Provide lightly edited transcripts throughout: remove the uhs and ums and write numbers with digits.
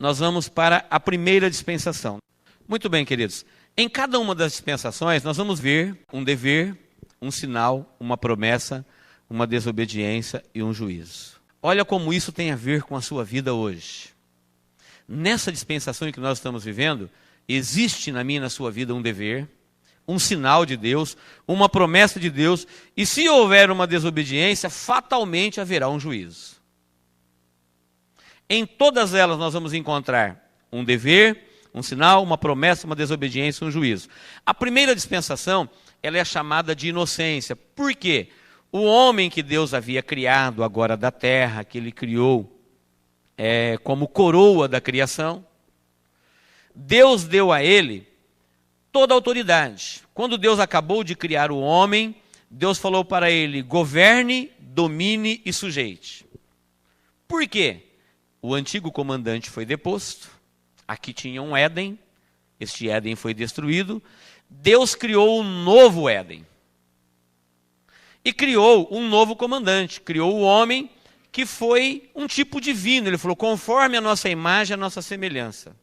nós vamos para a primeira dispensação. Muito bem, queridos. Em cada uma das dispensações, nós vamos ver um dever, um sinal, uma promessa, uma desobediência e um juízo. Olha como isso tem a ver com a sua vida hoje. Nessa dispensação em que nós estamos vivendo, existe na minha e na sua vida um dever, um sinal de Deus, uma promessa de Deus, e se houver uma desobediência, fatalmente haverá um juízo. Em todas elas nós vamos encontrar um dever, um sinal, uma promessa, uma desobediência, um juízo. A primeira dispensação, ela é chamada de inocência. Por quê? O homem que Deus havia criado agora da terra, que ele criou como coroa da criação, Deus deu a ele toda a autoridade. Quando Deus acabou de criar o homem, Deus falou para ele: governe, domine e sujeite. Por quê? O antigo comandante foi deposto, aqui tinha um Éden, este Éden foi destruído, Deus criou um novo Éden. E criou um novo comandante, criou o homem que foi um tipo divino. Ele falou: conforme a nossa imagem, a nossa semelhança.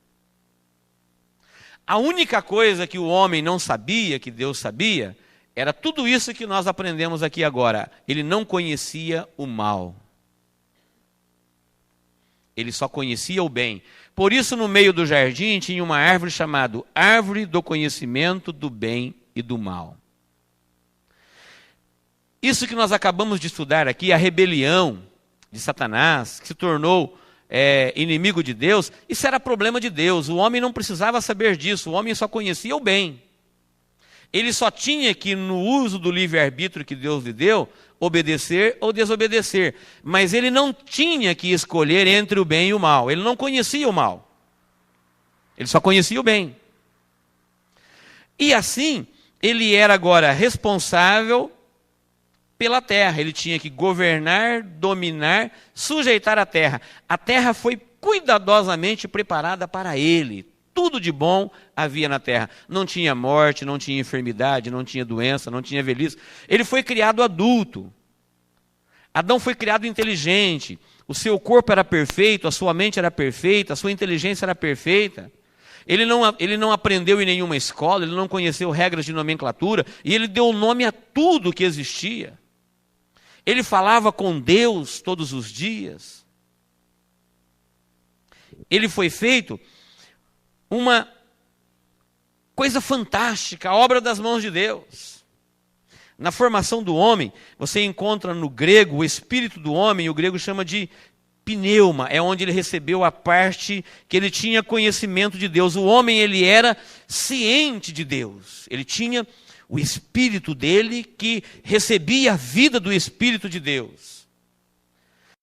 A única coisa que o homem não sabia, que Deus sabia, era tudo isso que nós aprendemos aqui agora. Ele não conhecia o mal. Ele só conhecia o bem. Por isso, no meio do jardim, tinha uma árvore chamada Árvore do Conhecimento do Bem e do Mal. Isso que nós acabamos de estudar aqui, a rebelião de Satanás, que se tornou inimigo de Deus, isso era problema de Deus. O homem não precisava saber disso, o homem só conhecia o bem. Ele só tinha que, no uso do livre-arbítrio que Deus lhe deu, obedecer ou desobedecer. Mas ele não tinha que escolher entre o bem e o mal. Ele não conhecia o mal. Ele só conhecia o bem. E assim, ele era agora responsável pela terra. Ele tinha que governar, dominar, sujeitar a terra. A terra foi cuidadosamente preparada para ele. Tudo de bom havia na terra. Não tinha morte, não tinha enfermidade, não tinha doença, não tinha velhice. Ele foi criado adulto. Adão foi criado inteligente. O seu corpo era perfeito, a sua mente era perfeita, a sua inteligência era perfeita. Ele não aprendeu em nenhuma escola, ele não conheceu regras de nomenclatura, e ele deu nome a tudo que existia. Ele falava com Deus todos os dias. Ele foi feito uma coisa fantástica, a obra das mãos de Deus. Na formação do homem, você encontra no grego o espírito do homem, o grego chama de pneuma, é onde ele recebeu a parte que ele tinha conhecimento de Deus. O homem, ele era ciente de Deus, ele tinha o espírito dele que recebia a vida do Espírito de Deus.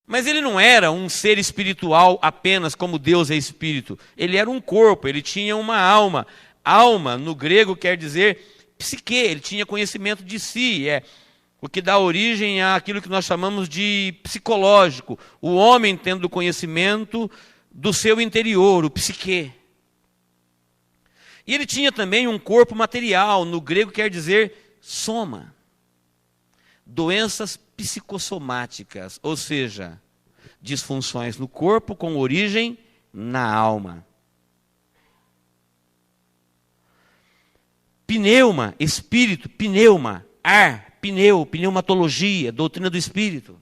Mas ele não era um ser espiritual apenas como Deus é espírito. Ele era um corpo, ele tinha uma alma. Alma, no grego, quer dizer psique, ele tinha conhecimento de si. É o que dá origem àquilo que nós chamamos de psicológico. O homem tendo conhecimento do seu interior, o psique. E ele tinha também um corpo material, no grego quer dizer soma. Doenças psicossomáticas, ou seja, disfunções no corpo com origem na alma. Pneuma, espírito, pneuma, ar, pneumatologia, doutrina do espírito.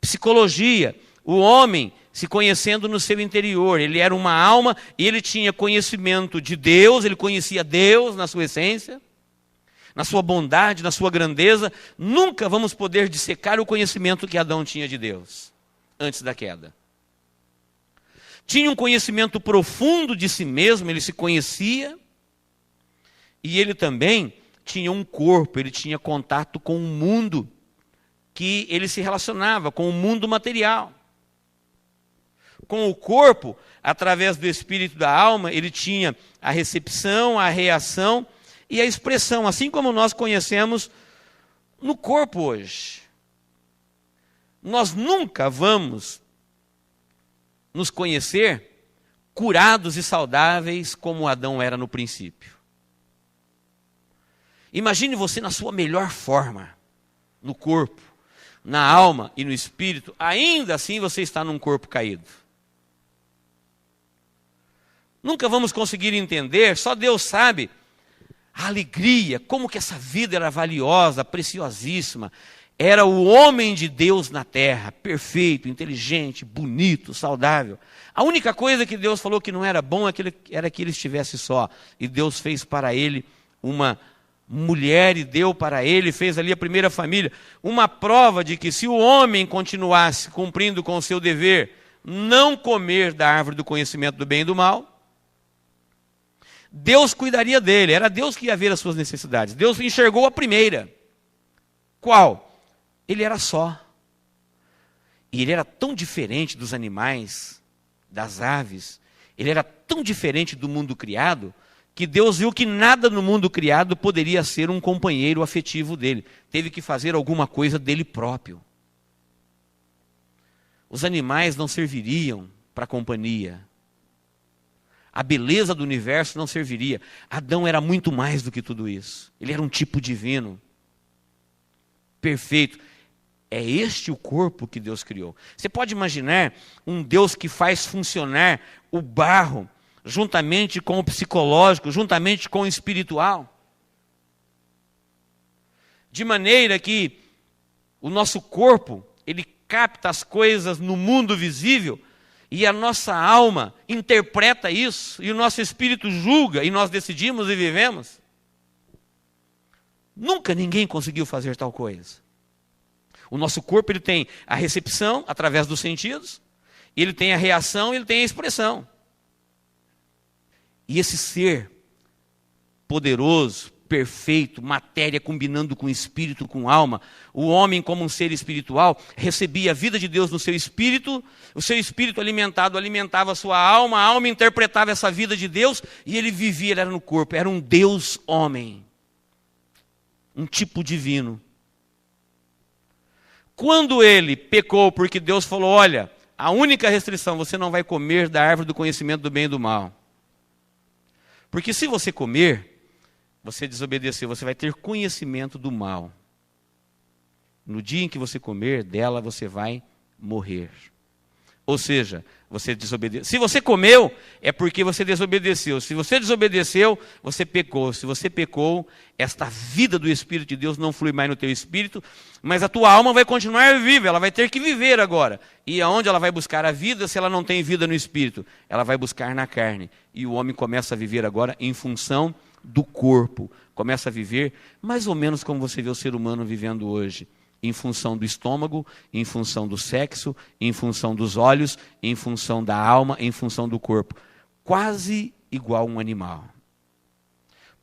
Psicologia, o homem se conhecendo no seu interior. Ele era uma alma e ele tinha conhecimento de Deus, ele conhecia Deus na sua essência, na sua bondade, na sua grandeza. Nunca vamos poder dissecar o conhecimento que Adão tinha de Deus, antes da queda. Tinha um conhecimento profundo de si mesmo, ele se conhecia, e ele também tinha um corpo, ele tinha contato com o mundo, que ele se relacionava com o mundo material. Com o corpo, através do espírito da alma, ele tinha a recepção, a reação e a expressão, assim como nós conhecemos no corpo hoje. Nós nunca vamos nos conhecer curados e saudáveis como Adão era no princípio. Imagine você na sua melhor forma, no corpo, na alma e no espírito, ainda assim você está num corpo caído. Nunca vamos conseguir entender, só Deus sabe a alegria, como que essa vida era valiosa, preciosíssima. Era o homem de Deus na terra, perfeito, inteligente, bonito, saudável. A única coisa que Deus falou que não era bom era que ele estivesse só. E Deus fez para ele uma mulher e deu para ele, fez ali a primeira família. Uma prova de que se o homem continuasse cumprindo com o seu dever, não comer da árvore do conhecimento do bem e do mal, Deus cuidaria dele, era Deus que ia ver as suas necessidades. Deus enxergou a primeira. Qual? Ele era só. E ele era tão diferente dos animais, das aves, ele era tão diferente do mundo criado, que Deus viu que nada no mundo criado poderia ser um companheiro afetivo dele. Teve que fazer alguma coisa dele próprio. Os animais não serviriam para companhia. A beleza do universo não serviria. Adão era muito mais do que tudo isso. Ele era um tipo divino. Perfeito. É este o corpo que Deus criou. Você pode imaginar um Deus que faz funcionar o barro juntamente com o psicológico, juntamente com o espiritual? De maneira que o nosso corpo, ele capta as coisas no mundo visível, e a nossa alma interpreta isso, e o nosso espírito julga, e nós decidimos e vivemos. Nunca ninguém conseguiu fazer tal coisa. O nosso corpo ele tem a recepção através dos sentidos, ele tem a reação, ele tem a expressão. E esse ser poderoso, perfeito, matéria combinando com espírito, com alma, o homem como um ser espiritual, recebia a vida de Deus no seu espírito, o seu espírito alimentava a sua alma, a alma interpretava essa vida de Deus, e ele vivia, ele era no corpo, era um Deus homem, um tipo divino. Quando ele pecou, porque Deus falou, olha, a única restrição, você não vai comer da árvore do conhecimento do bem e do mal. Porque se você comer, você desobedeceu, você vai ter conhecimento do mal. No dia em que você comer dela, você vai morrer. Ou seja, você desobedeceu. Se você comeu, é porque você desobedeceu. Se você desobedeceu, você pecou. Se você pecou, esta vida do Espírito de Deus não flui mais no teu espírito, mas a tua alma vai continuar viva, ela vai ter que viver agora. E aonde ela vai buscar a vida se ela não tem vida no espírito? Ela vai buscar na carne. E o homem começa a viver agora em função do corpo. Começa a viver mais ou menos como você vê o ser humano vivendo hoje. Em função do estômago, em função do sexo, em função dos olhos, em função da alma, em função do corpo. Quase igual a um animal.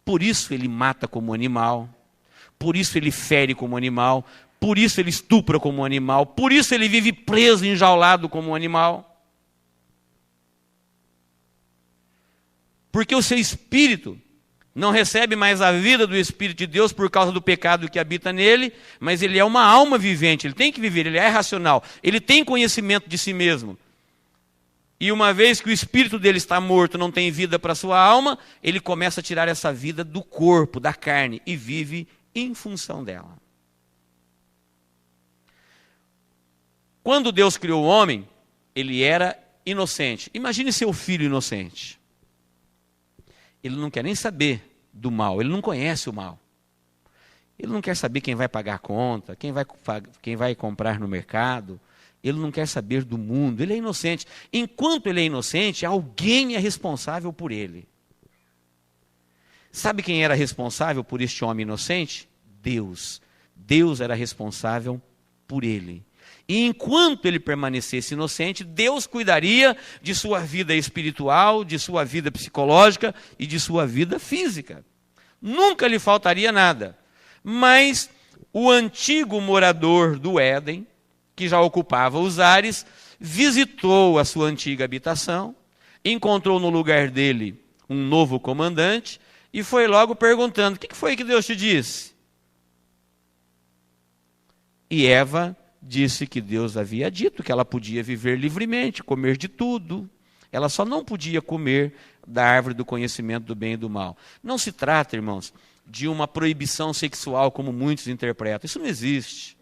Por isso ele mata como animal, por isso ele fere como animal, por isso ele estupra como animal, por isso ele vive preso, enjaulado como um animal. Porque o seu espírito não recebe mais a vida do Espírito de Deus por causa do pecado que habita nele, mas ele é uma alma vivente, ele tem que viver, ele é racional, ele tem conhecimento de si mesmo. E uma vez que o espírito dele está morto, não tem vida para a sua alma, ele começa a tirar essa vida do corpo, da carne, e vive em função dela. Quando Deus criou o homem, ele era inocente. Imagine seu filho inocente. Ele não quer nem saber do mal, ele não conhece o mal. Ele não quer saber quem vai pagar a conta, quem vai comprar no mercado. Ele não quer saber do mundo, ele é inocente. Enquanto ele é inocente, alguém é responsável por ele. Sabe quem era responsável por este homem inocente? Deus. Deus era responsável por ele. E enquanto ele permanecesse inocente, Deus cuidaria de sua vida espiritual, de sua vida psicológica e de sua vida física. Nunca lhe faltaria nada. Mas o antigo morador do Éden, que já ocupava os ares, visitou a sua antiga habitação, encontrou no lugar dele um novo comandante e foi logo perguntando, o que foi que Deus te disse? E Eva disse que Deus havia dito que ela podia viver livremente, comer de tudo. Ela só não podia comer da árvore do conhecimento do bem e do mal. Não se trata, irmãos, de uma proibição sexual como muitos interpretam. Isso não existe.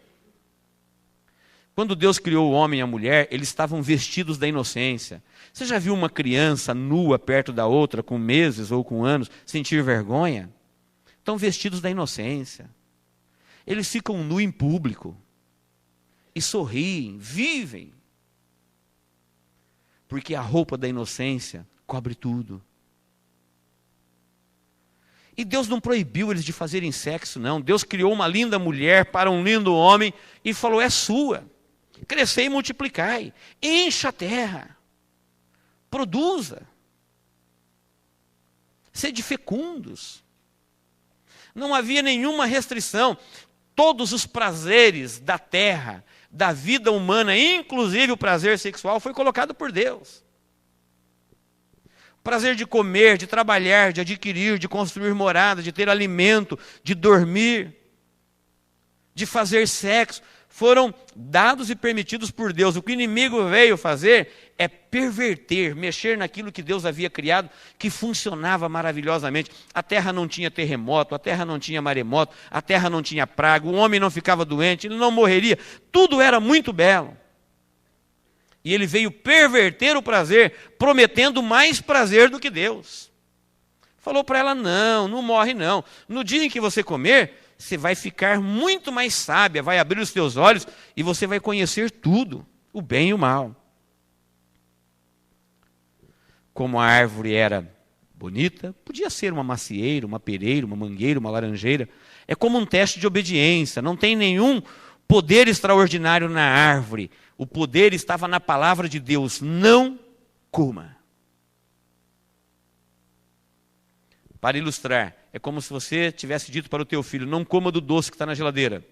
Quando Deus criou o homem e a mulher, eles estavam vestidos da inocência. Você já viu uma criança nua perto da outra, com meses ou com anos, sentir vergonha? Estão vestidos da inocência. Eles ficam nus em público. E sorriem, vivem. Porque a roupa da inocência cobre tudo. E Deus não proibiu eles de fazerem sexo, não. Deus criou uma linda mulher para um lindo homem e falou, é sua. Crescei e multiplicai. Encha a terra. Produza. Sede fecundos. Não havia nenhuma restrição. Todos os prazeres da terra, da vida humana, inclusive o prazer sexual, foi colocado por Deus. O prazer de comer, de trabalhar, de adquirir, de construir morada, de ter alimento, de dormir, de fazer sexo, foram dados e permitidos por Deus. O que o inimigo veio fazer é perverter, mexer naquilo que Deus havia criado, que funcionava maravilhosamente. A terra não tinha terremoto, a terra não tinha maremoto, a terra não tinha praga, o homem não ficava doente, ele não morreria. Tudo era muito belo. E ele veio perverter o prazer, prometendo mais prazer do que Deus. Falou para ela, não morre não. No dia em que você comer, você vai ficar muito mais sábia, vai abrir os teus olhos e você vai conhecer tudo, o bem e o mal. Como a árvore era bonita, podia ser uma macieira, uma pereira, uma mangueira, uma laranjeira. É como um teste de obediência, não tem nenhum poder extraordinário na árvore. O poder estava na palavra de Deus, não coma. Para ilustrar, é como se você tivesse dito para o teu filho, não coma do doce que está na geladeira.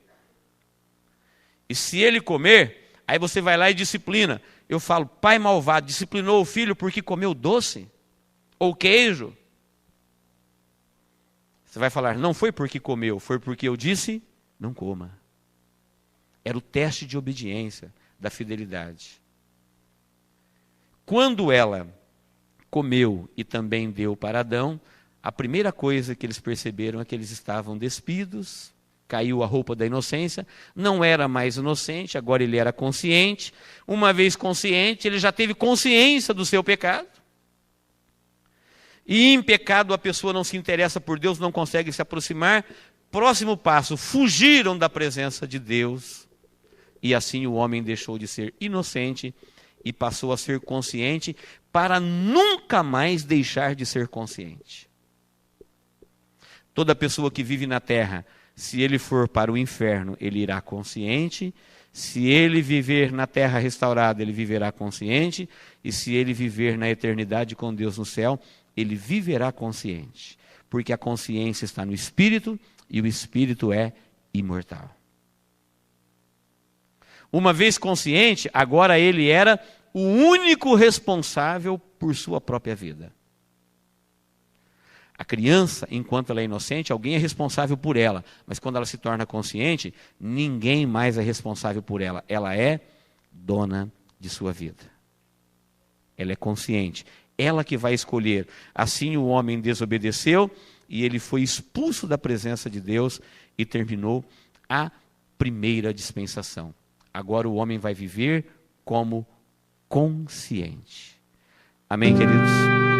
E se ele comer, aí você vai lá e disciplina. Eu falo, pai malvado, disciplinou o filho porque comeu doce? Ou queijo? Você vai falar, não foi porque comeu, foi porque eu disse, não coma. Era o teste de obediência, da fidelidade. Quando ela comeu e também deu para Adão, a primeira coisa que eles perceberam é que eles estavam despidos, caiu a roupa da inocência, não era mais inocente, agora ele era consciente. Uma vez consciente, ele já teve consciência do seu pecado. E em pecado a pessoa não se interessa por Deus, não consegue se aproximar. Próximo passo, fugiram da presença de Deus. E assim o homem deixou de ser inocente e passou a ser consciente para nunca mais deixar de ser consciente. Toda pessoa que vive na terra, se ele for para o inferno, ele irá consciente. Se ele viver na terra restaurada, ele viverá consciente. E se ele viver na eternidade com Deus no céu, ele viverá consciente. Porque a consciência está no Espírito e o Espírito é imortal. Uma vez consciente, agora ele era o único responsável por sua própria vida. A criança, enquanto ela é inocente, alguém é responsável por ela. Mas quando ela se torna consciente, ninguém mais é responsável por ela. Ela é dona de sua vida. Ela é consciente. Ela que vai escolher. Assim o homem desobedeceu e ele foi expulso da presença de Deus e terminou a primeira dispensação. Agora o homem vai viver como consciente. Amém, queridos?